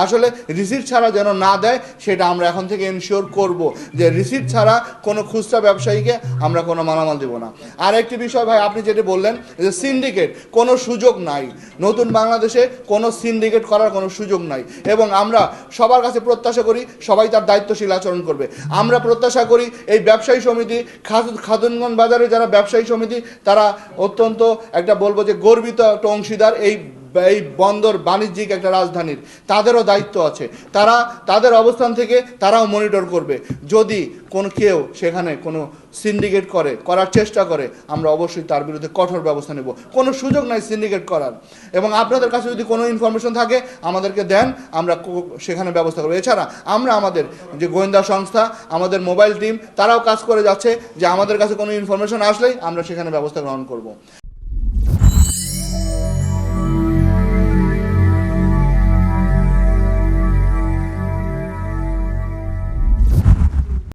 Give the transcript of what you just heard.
আসলে রিসিট ছাড়া যেন না দেয় সেটা আমরা এখন থেকে এনশিওর করব যে রিসিট ছাড়া কোনো খুচরা ব্যবসায়ীকে আমরা কোনো মালামাল দেব না। আর একটি বিষয় ভাই, আপনি যেটা বললেন যে সিন্ডিকেট, কোনো সুযোগ নাই নতুন বাংলাদেশে, কোনো সিন্ডিকেট করার কোনো সুযোগ নাই। এবং আমরা সবার কাছে প্রত্যাশা করি সবাই তার দায়িত্বশীল আচরণ করবে। আমরা প্রত্যাশা করি এই ব্যবসায়ী সমিতি, খাতুনগঞ্জ বাজারে যারা ব্যবসায়ী সমিতি, তারা অত্যন্ত একটা বলবো যে গর্বিত একটা অংশীদার এই বন্দর বাণিজ্যিক একটা রাজধানীর। তাদেরও দায়িত্ব আছে, তারা তাদের অবস্থান থেকে তারাও মনিটর করবে। যদি কেউ সেখানে কোনো সিন্ডিকেট করার চেষ্টা করে, আমরা অবশ্যই তার বিরুদ্ধে কঠোর ব্যবস্থা নেব। কোনো সুযোগ নাই সিন্ডিকেট করার। এবং আপনাদের কাছে যদি কোনো ইনফরমেশন থাকে আমাদেরকে দেন, আমরা সেখানে ব্যবস্থা করবো। এছাড়া আমরা আমাদের যে গোয়েন্দা সংস্থা, আমাদের মোবাইল টিম, তারাও কাজ করে যাচ্ছে যে আমাদের কাছে কোনো ইনফরমেশন আসলেই আমরা সেখানে ব্যবস্থা গ্রহণ করব।